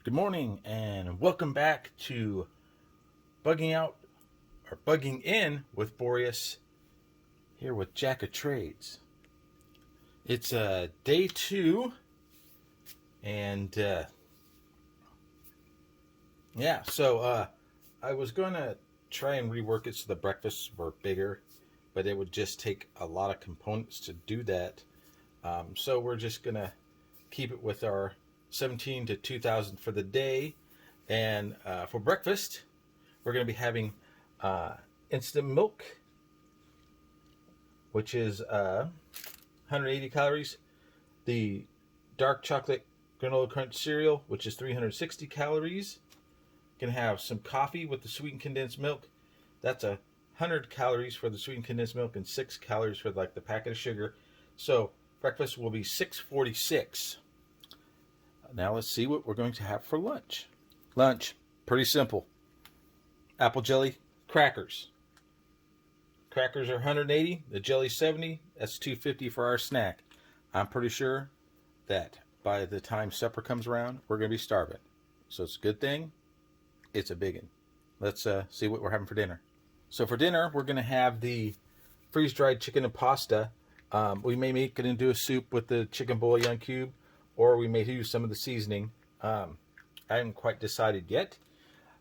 Good morning and welcome back to Bugging Out or Bugging In with Boreas here with Jack of Trades. It's day 2 and I was going to try and rework it so the breakfasts were bigger, but it would just take a lot of components to do that. So we're just going to keep it with our 17 to 2,000 for the day. And for breakfast, we're going to be having instant milk, which is 180 calories. The dark chocolate granola crunch cereal, which is 360 calories. Going to have some coffee with the sweetened condensed milk. That's 100 calories for the sweetened condensed milk and 6 calories for like the packet of sugar. So breakfast will be 646. Now let's see what we're going to have for lunch. Lunch, pretty simple. Apple jelly, crackers. Crackers are 180, the jelly 70. That's 250 for our snack. I'm pretty sure that by the time supper comes around, we're going to be starving. So it's a good thing. It's a big one. Let's see what we're having for dinner. So for dinner, we're going to have the freeze-dried chicken and pasta. We may make it into a soup with the chicken bouillon cube, or we may use some of the seasoning. I haven't quite decided yet.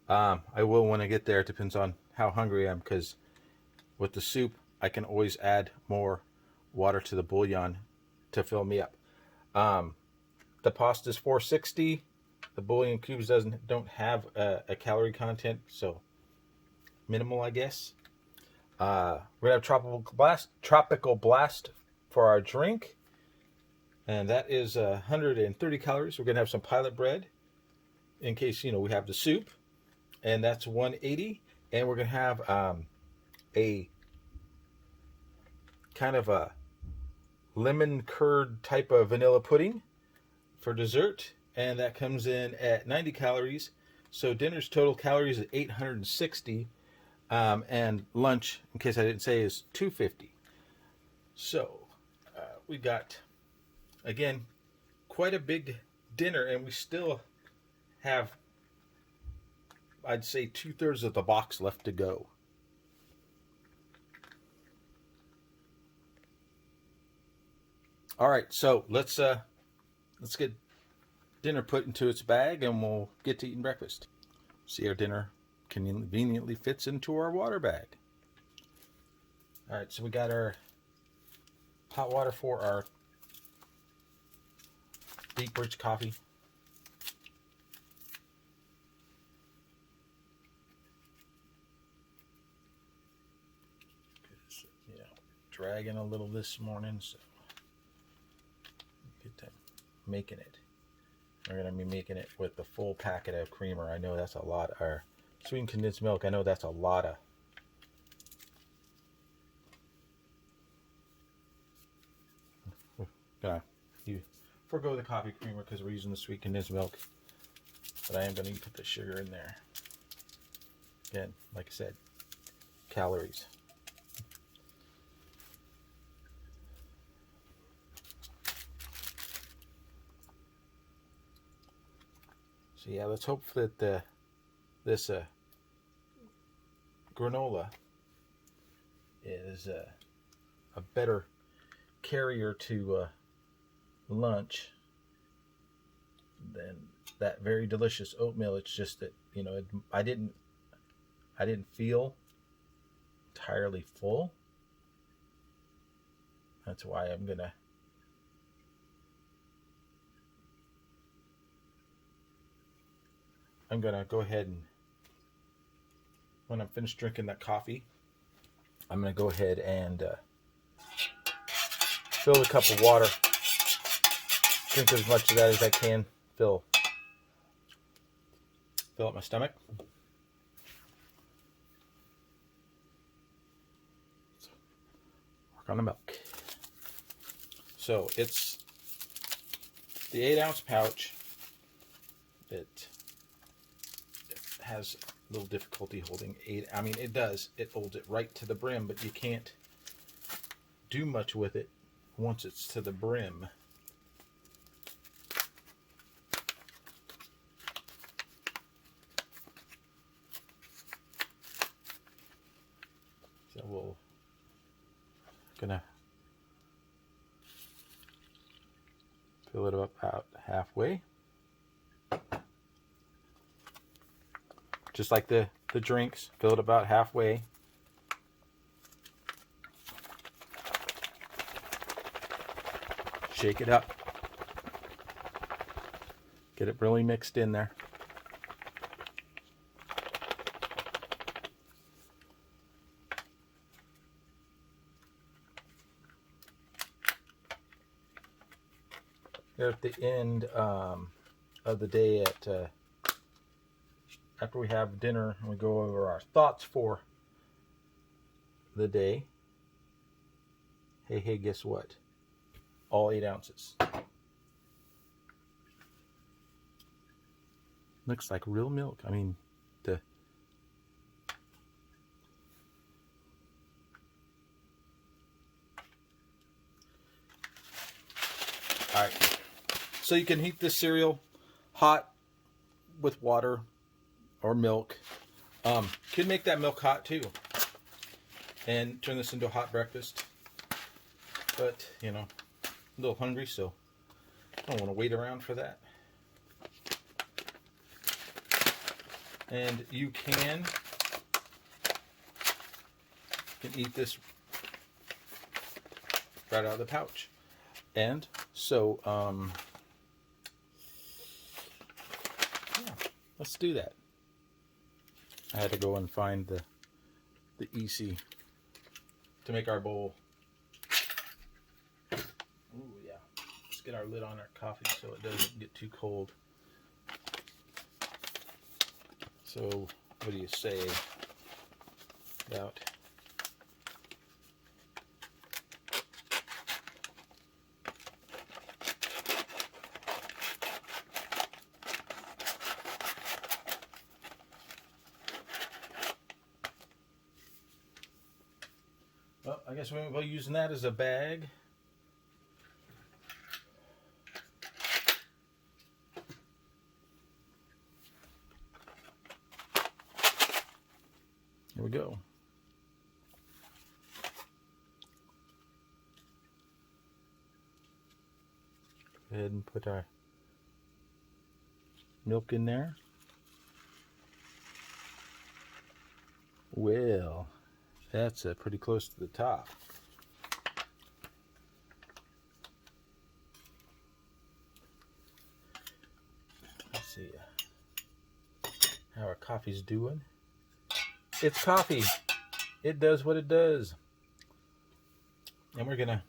I will when I get there. It depends on how hungry I am, because with the soup, I can always add more water to the bouillon to fill me up. The pasta is 460. The bouillon cubes don't have a calorie content, so minimal, I guess. We're going to have Tropical Blast for our drink. And that is 130 calories. We're going to have some pilot bread in case, we have the soup. And that's 180. And we're going to have a kind of a lemon curd type of vanilla pudding for dessert. And that comes in at 90 calories. So dinner's total calories is 860. And lunch, in case I didn't say, is 250. So we got, again, quite a big dinner, and we still have, I'd say, 2/3 of the box left to go. All right, so let's get dinner put into its bag, and we'll get to eating breakfast. See, our dinner conveniently fits into our water bag. All right, so we got our hot water for our deep rich coffee. Dragging a little this morning, so get to making it. We're going to be making it with the full packet of creamer. I know that's a lot. Or sweetened condensed milk, I know that's a lot of. You forego the coffee creamer because we're using the sweet condensed milk, but I am going to put the sugar in there. Again, like I said, calories. So yeah, let's hope that this granola is a better carrier to lunch than that very delicious oatmeal. It's just that I didn't feel entirely full. That's why I'm gonna go ahead and, when I'm finished drinking that coffee, I'm gonna go ahead and fill the cup of water. Drink as much of that as I can. Fill up my stomach. So, work on the milk. So it's the 8-ounce pouch. It has a little difficulty holding 8. I mean, it does. It holds it right to the brim, but you can't do much with it once it's to the brim. Gonna fill it up about halfway. Just like the drinks, fill it about halfway. Shake it up. Get it really mixed in there. Here at the end of the day, after we have dinner and we go over our thoughts for the day. Hey, guess what? All 8 ounces. Looks like real milk. I mean, all right. So you can heat this cereal hot with water or milk. Could make that milk hot too and turn this into a hot breakfast. But, you know, a little hungry, so I don't want to wait around for that. And you can eat this right out of the pouch. And so, yeah, let's do that. I had to go and find the EC to make our bowl. Ooh, yeah. Let's get our lid on our coffee so it doesn't get too cold. So, what do you say about well, I guess we'll be using that as a bag. Here we go. Go ahead and put our milk in there. Well, that's pretty close to the top. Let's see how our coffee's doing. It's coffee. It does what it does. And we're gonna.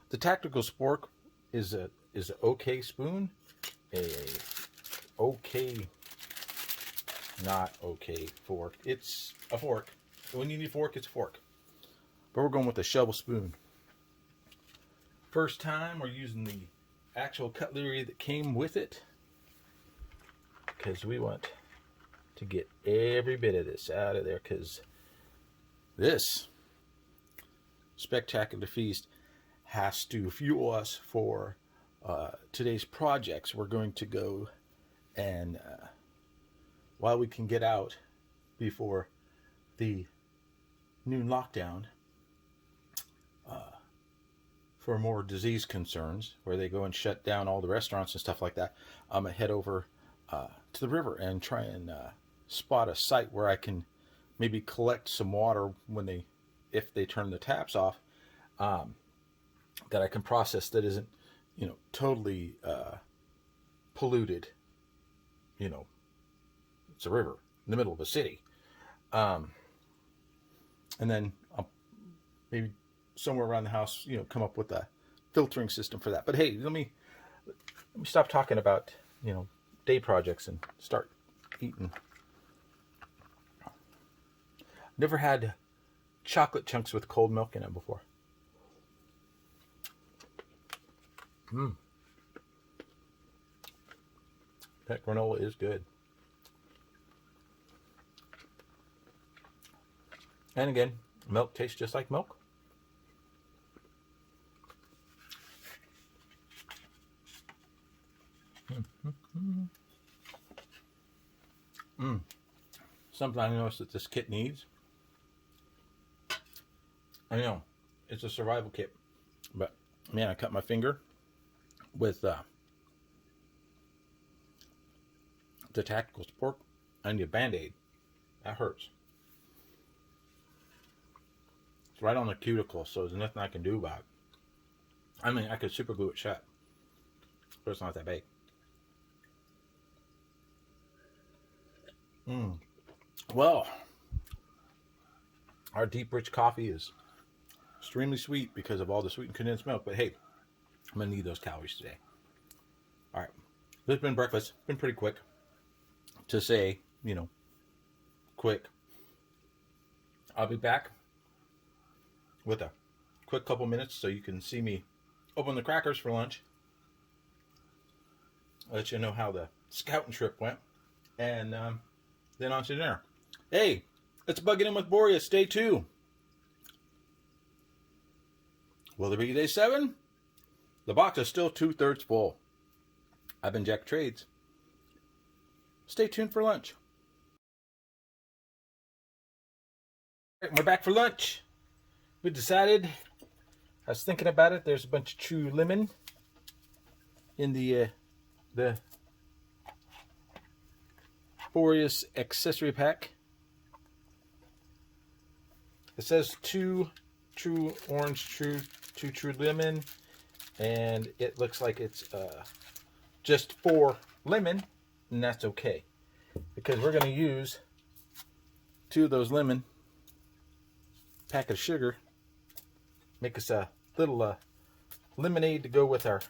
The Tactical Spork is an okay spoon. A okay, not okay fork. It's a fork. When you need a fork, it's a fork. But we're going with a shovel spoon. First time we're using the actual cutlery that came with it, because we want to get every bit of this out of there, because this spectacular feast has to fuel us for today's projects. We're going to go and while we can get out before the noon lockdown for more disease concerns, where they go and shut down all the restaurants and stuff like that, I'm gonna head over to the river and try and spot a site where I can maybe collect some water if they turn the taps off, that I can process, that isn't, totally polluted. It's a river in the middle of a city. And then I'll maybe somewhere around the house, come up with a filtering system for that. But hey, let me stop talking about, day projects and start eating. Never had chocolate chunks with cold milk in it before. That granola is good. And again, milk tastes just like milk. Something I noticed that this kit needs. it's a survival kit. But man, I cut my finger with the tactical support. I need a band-aid. That hurts. It's right on the cuticle, so there's nothing I can do about it. I mean, I could super glue it shut, but it's not that big. Well, our deep rich coffee is extremely sweet because of all the sweetened condensed milk, but hey, I'm gonna need those calories today. All right, this has been breakfast. It's been pretty quick to say, you know, quick. I'll be back with a quick couple minutes so you can see me open the crackers for lunch. I'll let you know how the scouting trip went, and then on to dinner. Hey, it's Bugging In with Boreas, day 2. Will there be day 7? The box is still 2/3 full. I've been Jack Trades. Stay tuned for lunch. We're back for lunch. We decided, I was thinking about it, there's a bunch of true lemon in the Boreas accessory pack. It says 2 true orange, 2 true lemon, and it looks like it's just 4 lemon, and that's okay, because we're going to use 2 of those lemon, pack of sugar, make us a little lemonade to go with our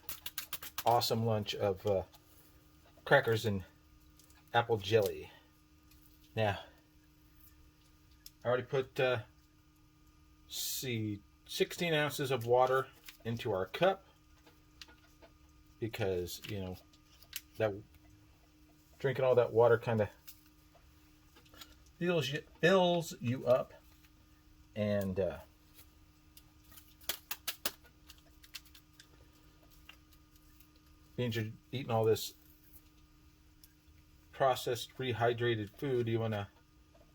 awesome lunch of crackers and apple jelly. Now, I already put 16 ounces of water into our cup, because, you know, that drinking all that water kind of fills you up, and means you're eating all this processed, rehydrated food. You want to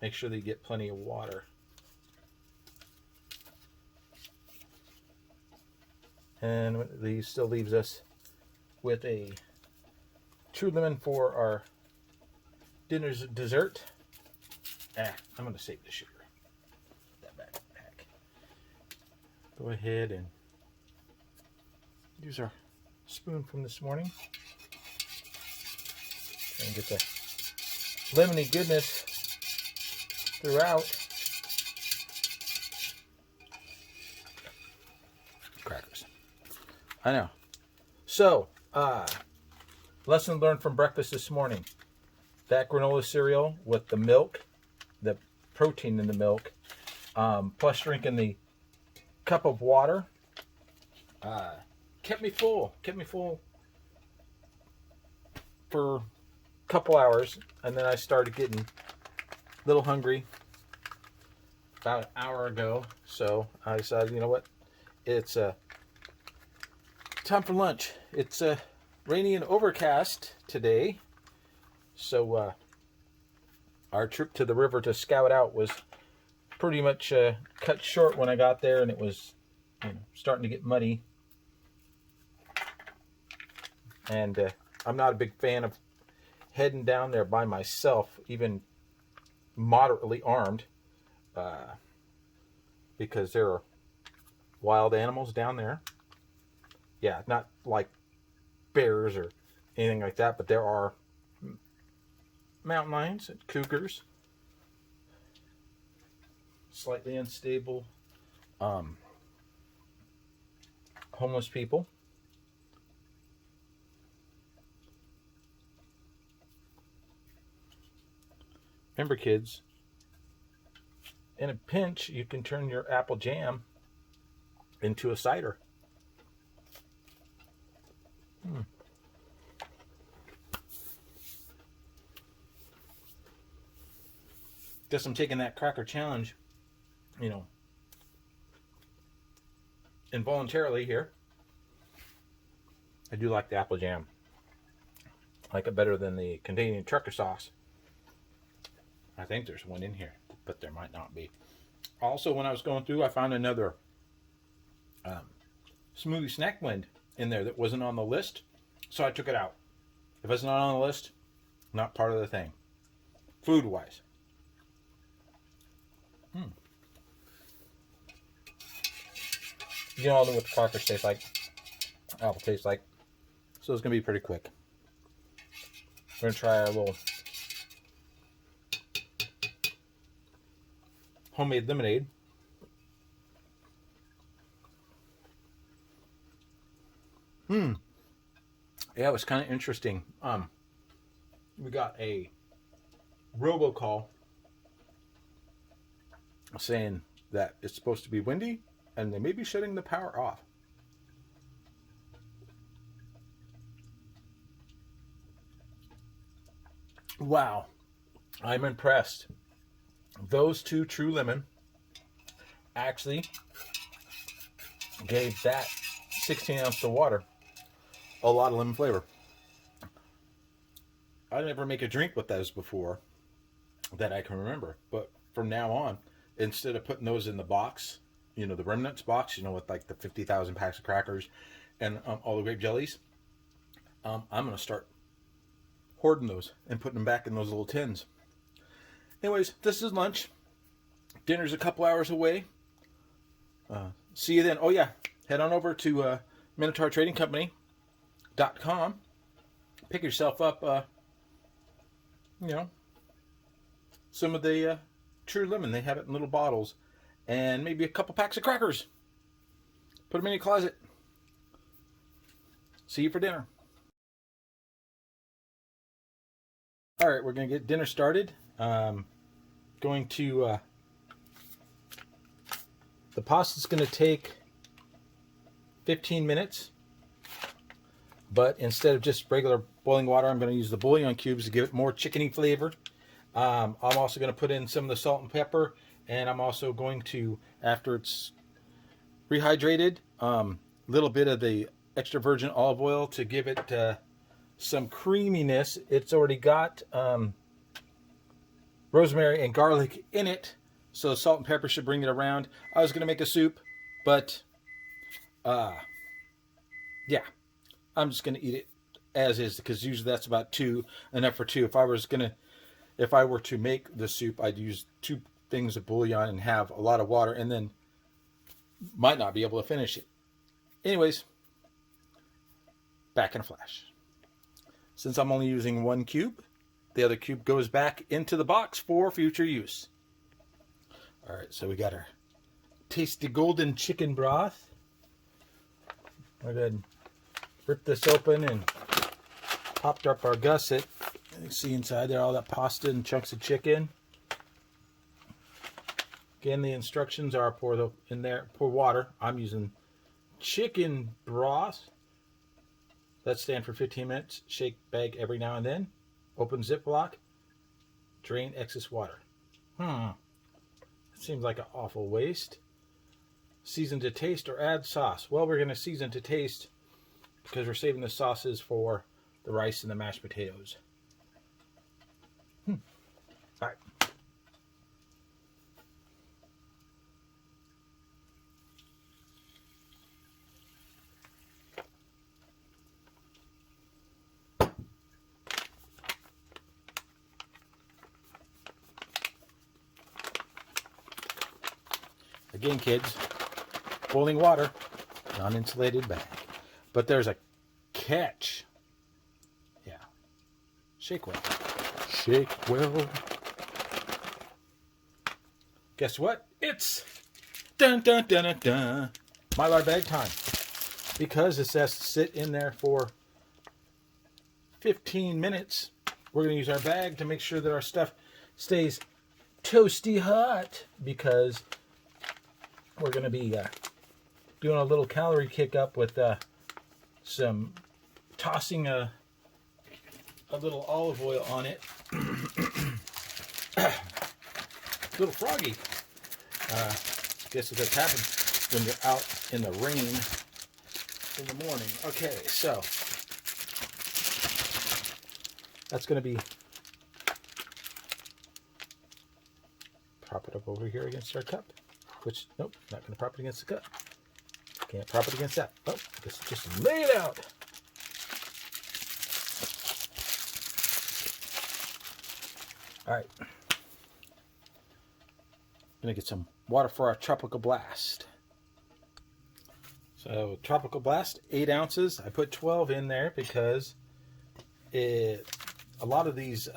make sure that you get plenty of water. And these still leaves us with a true lemon for our dinner's dessert. I'm going to save the sugar. Put that back. Go ahead and use our spoon from this morning and get the lemony goodness throughout. Crackers. I know. So, lesson learned from breakfast this morning. That granola cereal with the milk, the protein in the milk, plus drinking the cup of water, kept me full for a couple hours, and then I started getting a little hungry about an hour ago. So I decided, you know what, it's time for lunch. It's rainy and overcast today, so our trip to the river to scout out was pretty much cut short when I got there, and it was, you know, starting to get muddy. And I'm not a big fan of heading down there by myself, even moderately armed, because there are wild animals down there. Yeah, not like bears or anything like that, but there are mountain lions and cougars, slightly unstable, homeless people. Remember, kids, in a pinch, you can turn your apple jam into a cider. Guess I'm taking that cracker challenge, you know, involuntarily here. I do like the apple jam. I like it better than the Canadian trucker sauce. I think there's one in here, but there might not be. Also, when I was going through, I found another smoothie snack blend in there that wasn't on the list, so I took it out. If it's not on the list, not part of the thing. Food wise. You all know what the crackers taste like, apple tastes like, so it's gonna be pretty quick. We're gonna try our little homemade lemonade. Yeah, it was kind of interesting. We got a robocall saying that it's supposed to be windy and they may be shutting the power off. Wow, I'm impressed. Those two True Lemon actually gave that 16 ounce of water a lot of lemon flavor. I never make a drink with those before that I can remember, but from now on, instead of putting those in the box, you know, the remnants box, you know, with like the 50,000 packs of crackers and all the grape jellies, I'm going to start hoarding those and putting them back in those little tins. Anyways, this is lunch. Dinner's a couple hours away. See you then. Oh yeah, head on over to MinotaurTradingCompany.com. Pick yourself up, you know, some of the True Lemon. They have it in little bottles. And maybe a couple packs of crackers. Put them in your closet. See you for dinner. All right, we're going to get dinner started. Going to... the pasta's going to take 15 minutes. But instead of just regular boiling water, I'm going to use the bouillon cubes to give it more chickeny flavor. I'm also going to put in some of the salt and pepper. And I'm also going to, after it's rehydrated, little bit of the extra virgin olive oil to give it some creaminess. It's already got rosemary and garlic in it, so salt and pepper should bring it around. I was going to make a soup, but yeah, I'm just going to eat it as is, because usually that's about enough for two. If I were to make the soup, I'd use 2 things of bouillon and have a lot of water, and then might not be able to finish it. Anyways, back in a flash. Since I'm only using 1 cube, the other cube goes back into the box for future use. All right, so we got our tasty golden chicken broth. We're going to rip this open and popped up our gusset. You see inside there all that pasta and chunks of chicken. Again, the instructions are pour water. I'm using chicken broth. Let's stand for 15 minutes. Shake bag every now and then. Open Ziploc. Drain excess water. It seems like an awful waste. Season to taste or add sauce. Well, we're going to season to taste because we're saving the sauces for the rice and the mashed potatoes. All right. Again, kids, boiling water, non-insulated bag. But there's a catch. Yeah. Shake well. Shake well. Guess what? It's dun dun dun dun dun. Mylar bag time. Because this has to sit in there for 15 minutes, we're going to use our bag to make sure that our stuff stays toasty hot, because we're going to be doing a little calorie kick up with some tossing a little olive oil on it. Little froggy. Guess what's happened when you're out in the rain in the morning. Okay, so that's going to be, prop it up over here against our cup. Which, nope, not going to prop it against the cup. Can't prop it against that. Oh, just lay it out. All right. Gonna get some water for our Tropical Blast. So Tropical Blast, 8 ounces. I put 12 in there because a lot of these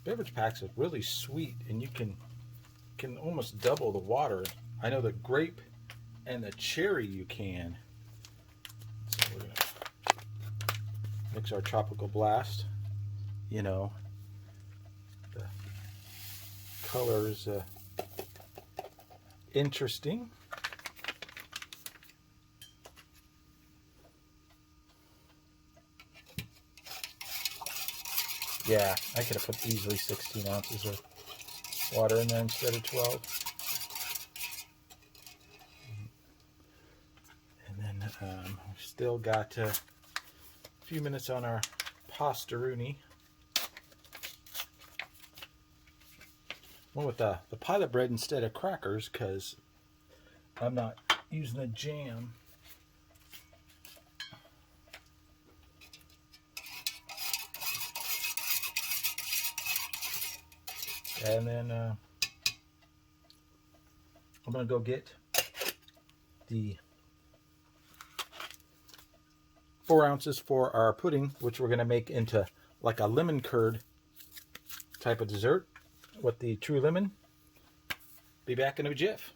beverage packs are really sweet, and you can almost double the water. I know the grape and the cherry you can. So we're gonna mix our Tropical Blast. You know, the color's interesting. Yeah, I could have put easily 16 ounces of water in there instead of 12. And then we've still got a few minutes on our pastaruni. Went with the pilot bread instead of crackers because I'm not using the jam. And then I'm going to go get the 4 ounces for our pudding, which we're going to make into like a lemon curd type of dessert with the true lemon. Be back in a jiff.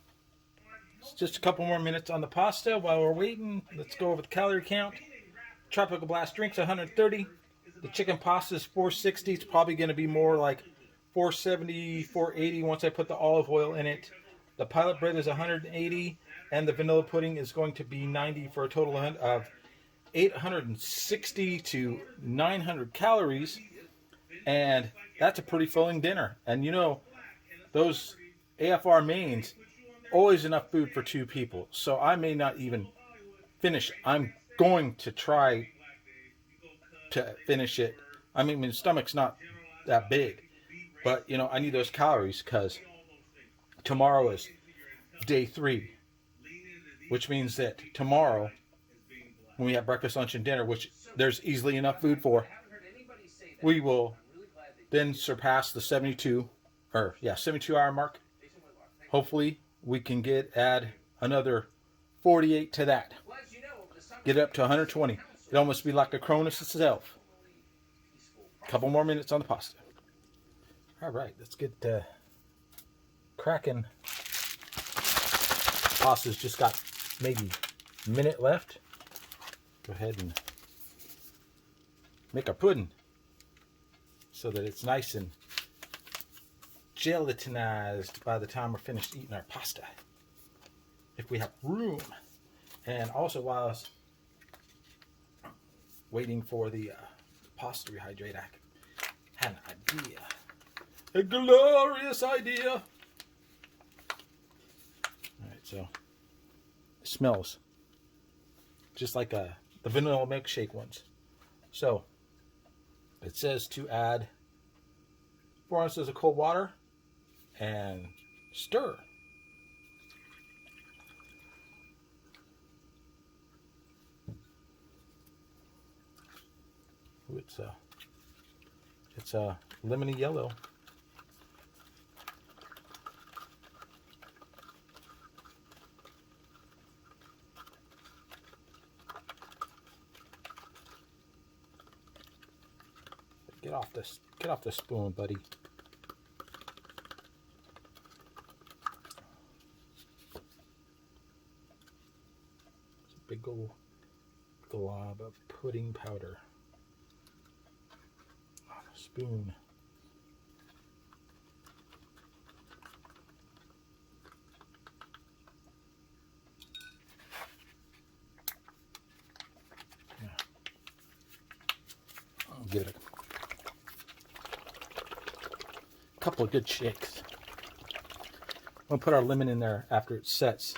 It's just a couple more minutes on the pasta. While we're waiting, let's go over the calorie count. Tropical Blast drinks 130. The chicken pasta is 460. It's probably going to be more like 470, 480 once I put the olive oil in it. The pilot bread is 180, and the vanilla pudding is going to be 90 for a total of 860 to 900 calories. And that's a pretty filling dinner. And you know, those AFR mains, always enough food for 2 people. So I may not even finish. I'm going to try to finish it. I mean, my stomach's not that big. But, you know, I need those calories because tomorrow is day 3. Which means that tomorrow, when we have breakfast, lunch, and dinner, which there's easily enough food for, we will then surpass the 72-hour mark. Hopefully, we can add another 48 to that. Get it up to 120. It'll almost be like a Cronus itself. A couple more minutes on the pasta. All right, let's get cracking. Pasta's just got maybe a minute left. Go ahead and make our pudding so that it's nice and gelatinized by the time we're finished eating our pasta, if we have room. And also, while I was waiting for the pasta to rehydrate, I had an idea. A glorious idea. All right, so it smells just like the vanilla milkshake ones. So it says to add 4 ounces of cold water and stir. Ooh, it's a lemony yellow. Get off the spoon, buddy. It's a big old glob of pudding powder on a spoon. Yeah. I'll give it a couple of good shakes. I'm going to put our lemon in there after it sets,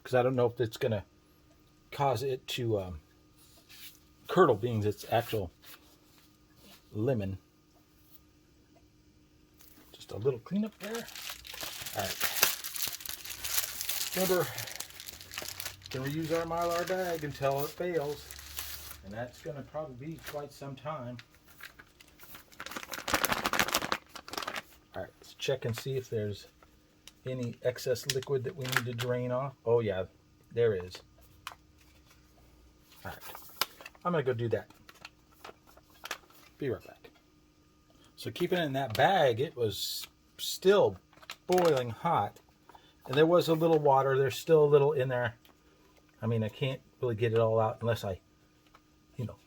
because I don't know if it's going to cause it to curdle, being its actual lemon. Just a little cleanup there. All right. Remember, can reuse our Mylar bag until it fails. And that's going to probably be quite some time. Alright, let's check and see if there's any excess liquid that we need to drain off. Oh yeah, there is. Alright, I'm going to go do that. Be right back. So keeping it in that bag, it was still boiling hot. And there was a little water. There's still a little in there. I mean, I can't really get it all out unless I,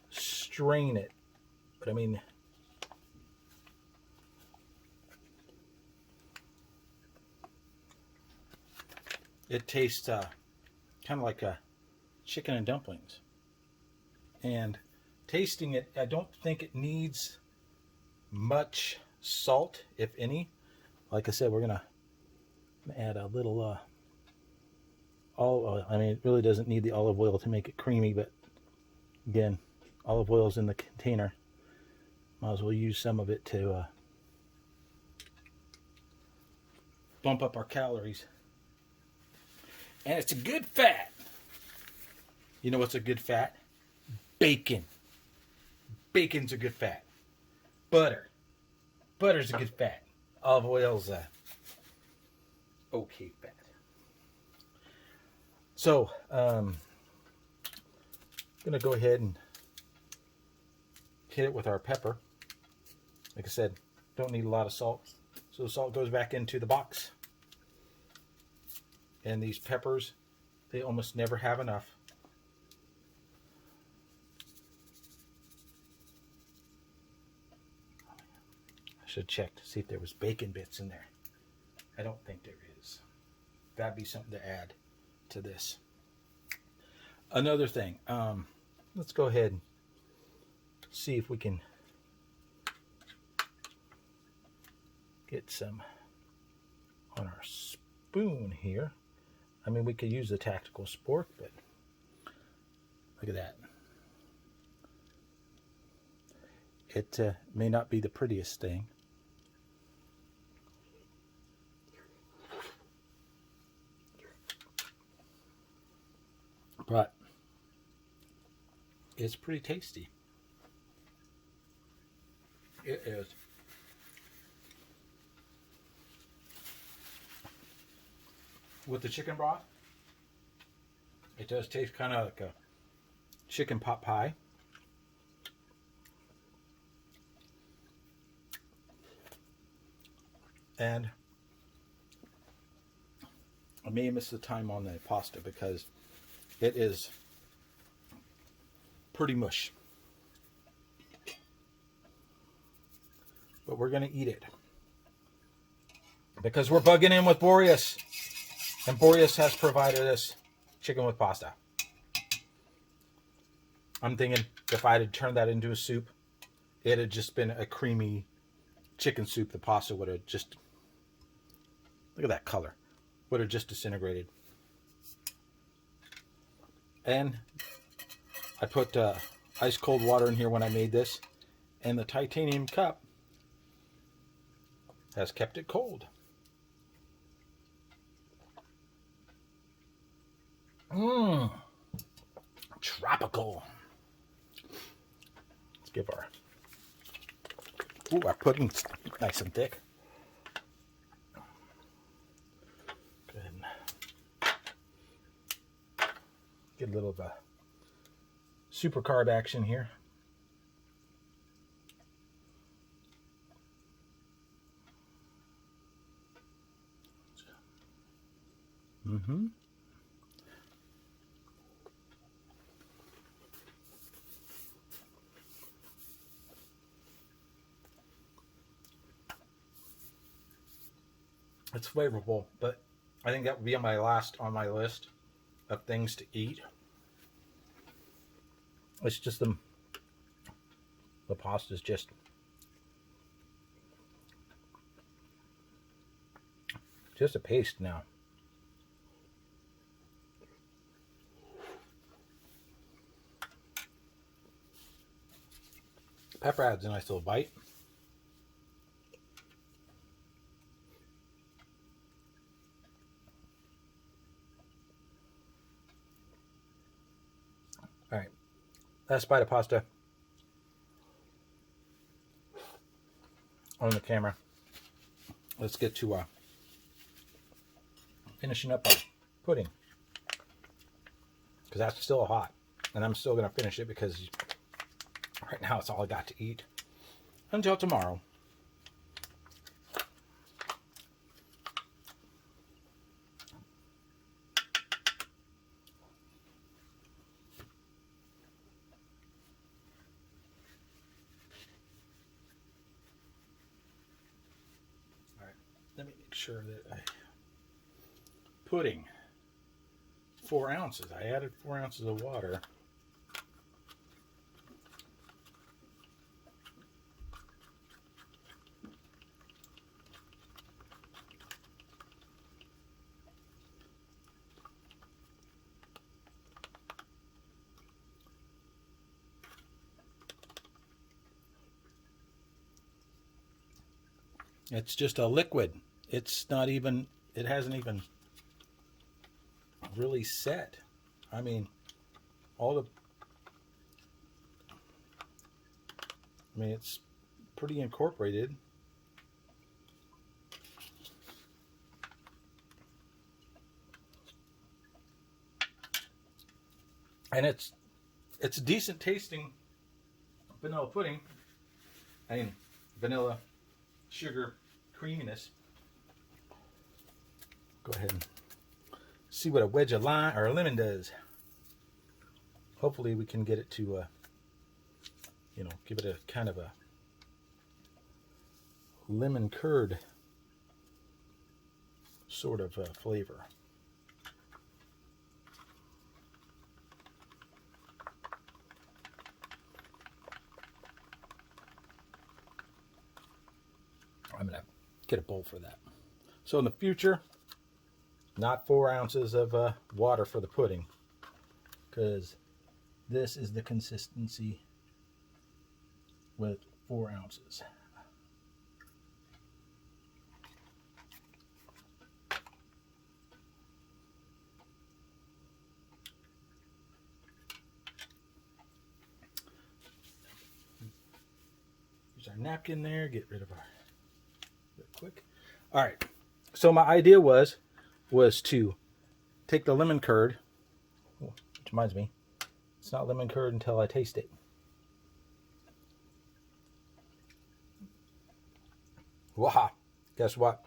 strain it. But I mean, it tastes kind of like chicken and dumplings. And tasting it, I don't think it needs much salt, if any. Like I said, we're gonna add a little olive oil. I mean, it really doesn't need the olive oil to make it creamy, but again, olive oil is in the container. Might as well use some of it to bump up our calories. And it's a good fat. You know what's a good fat? Bacon. Bacon's a good fat. Butter. Butter's a good fat. Olive oil's a okay fat. So, I'm going to go ahead and hit it with our pepper. Like I said, don't need a lot of salt. So the salt goes back into the box. And these peppers, they almost never have enough. I should check to see if there was bacon bits in there. I don't think there is. That'd be something to add to this. Another thing, let's go ahead and see if we can get some on our spoon here. I mean, we could use the tactical spork, but look at that. It may not be the prettiest thing. But it's pretty tasty. It is. With the chicken broth, it does taste kind of like a chicken pot pie. And I may miss the time on the pasta because it is pretty mush. But we're going to eat it. Because we're bugging in with Boreas. And Boreas has provided us chicken with pasta. I'm thinking if I had turned that into a soup, it had just been a creamy chicken soup. The pasta would have just, look at that color, would have just disintegrated. And I put ice cold water in here when I made this, and the titanium cup has kept it cold. Tropical. Let's give our pudding's nice and thick. Go ahead and get a little of a super carb action here. It's flavorful, but I think that would be on my last on my list of things to eat. It's just the pasta's just a paste now. Pepper adds a nice little bite. All right, last bite of pasta on the camera. Let's get to finishing up our pudding, because that's still hot, and I'm still going to finish it because right now it's all I got to eat until tomorrow. All right, let me make sure that pudding, 4 ounces. I added 4 ounces of water. It's just a liquid. It's not even, it hasn't even really set. I mean, it's pretty incorporated. And it's decent tasting vanilla pudding. I mean, vanilla sugar creaminess. Go ahead and see what a wedge of lime or a lemon does. Hopefully we can get it to give it a kind of a lemon curd sort of flavor. I'm going to get a bowl for that. So in the future, not 4 ounces of water for the pudding, because this is the consistency with 4 ounces. Use our napkin there, get rid of our real quick. All right, so my idea was to take the lemon curd, which reminds me, it's not lemon curd until I taste it. Wow, guess what?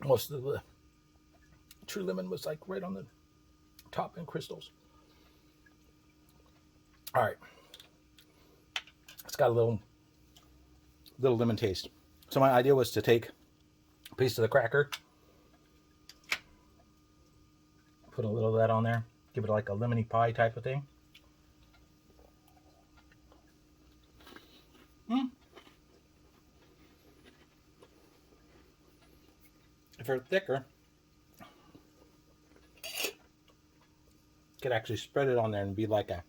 Most of the true lemon was like right on the top in crystals. All right, it's got a little lemon taste. So my idea was to take a piece of the cracker, put a little of that on there, give it like a lemony pie type of thing. If they're thicker, could actually spread it on there and be like a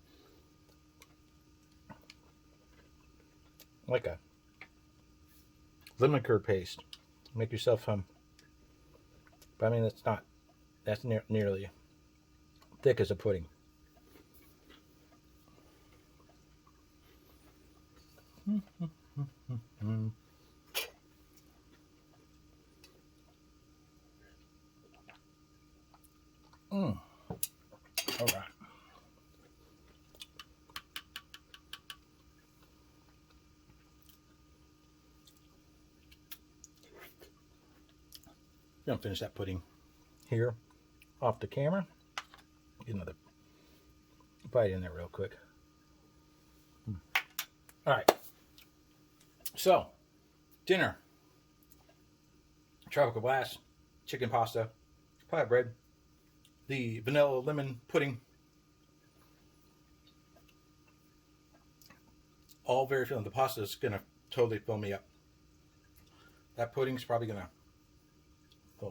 lemon curd paste. Make yourself but I mean that's nearly thick as a pudding. All right. I'm gonna finish that pudding here off the camera. Get another bite in there real quick. All right. So, dinner: tropical blast, chicken pasta, pie bread, the vanilla lemon pudding. All very filling. The pasta is gonna totally fill me up. That pudding's probably gonna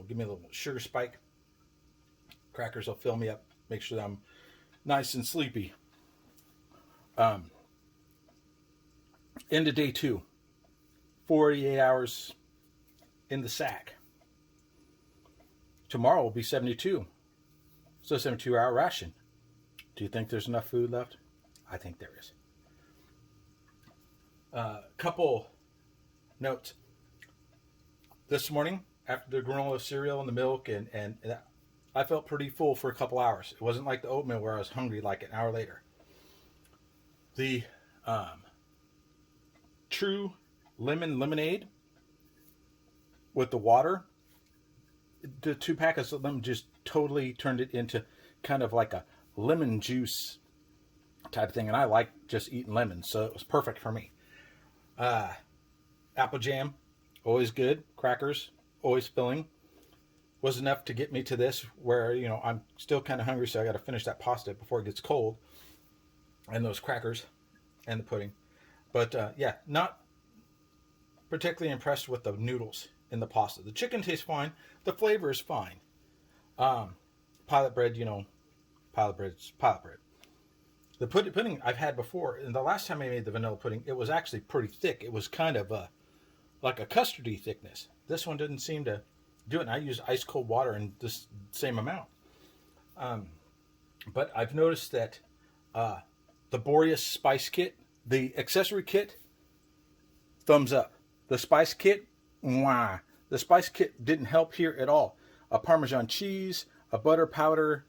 give me a little sugar spike. Crackers will fill me up, make sure that I'm nice and sleepy. Into day 2, 48 hours in the sack. Tomorrow will be 72, so 72-hour ration. Do you think there's enough food left? I think there is. Couple notes. This morning, after the granola cereal and the milk, and I felt pretty full for a couple hours. It wasn't like the oatmeal where I was hungry like an hour later. The True Lemon Lemonade with the water, the 2 packets of them just totally turned it into kind of like a lemon juice type of thing. And I like just eating lemons, so it was perfect for me. Apple jam, always good. Crackers, always filling. Was enough to get me to this where, you know, I'm still kind of hungry, so I got to finish that pasta before it gets cold. And those crackers and the pudding. But yeah, not particularly impressed with the noodles in the pasta. The chicken tastes fine. The flavor is fine. Pilot bread, you know, pilot bread's pilot bread. The pudding I've had before, and the last time I made the vanilla pudding, it was actually pretty thick. It was kind of like a custardy thickness. This one didn't seem to do it, and I used ice cold water in this same amount. But I've noticed that the Boreas spice kit, the accessory kit, thumbs up. The spice kit, mwah. The spice kit didn't help here at all. A Parmesan cheese, a butter powder,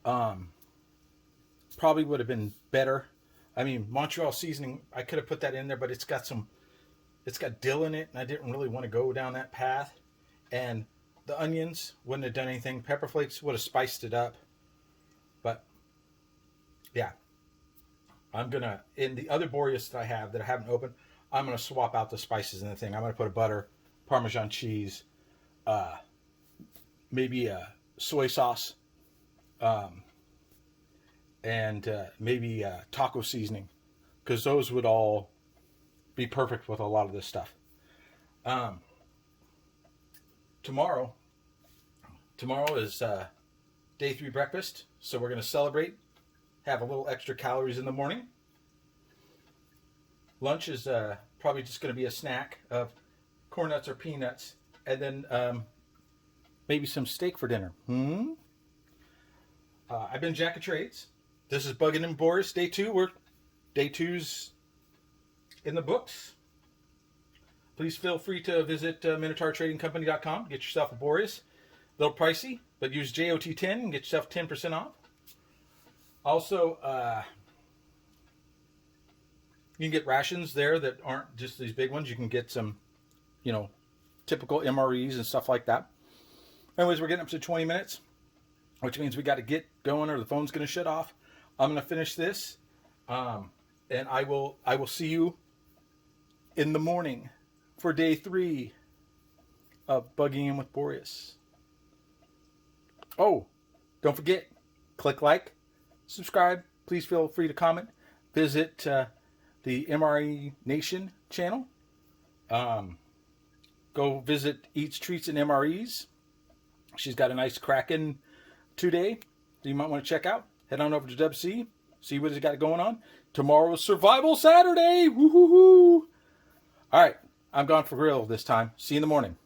probably would have been better. I mean, Montreal seasoning, I could have put that in there, but it's got dill in it, and I didn't really want to go down that path. And the onions wouldn't have done anything. Pepper flakes would have spiced it up. But yeah, I'm gonna, in the other Boreas that I haven't opened, I'm gonna swap out the spices in the thing. I'm gonna put a butter, Parmesan cheese, maybe a soy sauce, and maybe taco seasoning, because those would all be perfect with a lot of this stuff. Tomorrow is day 3 breakfast, so we're going to celebrate, have a little extra calories in the morning. Lunch is probably just going to be a snack of corn nuts or peanuts, and then maybe some steak for dinner. I've been Jack of Trades. This is Buggin' and Boris, day 2. Day 2's in the books. Please feel free to visit MinotaurTradingCompany.com. Get yourself a Boreas. A little pricey, but use JOT10 and get yourself 10% off. Also, you can get rations there that aren't just these big ones. You can get some, you know, typical MREs and stuff like that. Anyways, we're getting up to 20 minutes, which means we got to get going or the phone's going to shut off. I'm going to finish this, and I will see you in the morning for day 3 of Bugging In with Boreas. Oh, don't forget, click like, subscribe. Please feel free to comment. Visit the MRE Nation channel. Go visit Eats, Treats, and MREs. She's got a nice Kraken today that you might want to check out. Head on over to WC, see what he's got going on. Tomorrow is Survival Saturday. Woo-hoo-hoo. All right, I'm gone for grill this time. See you in the morning.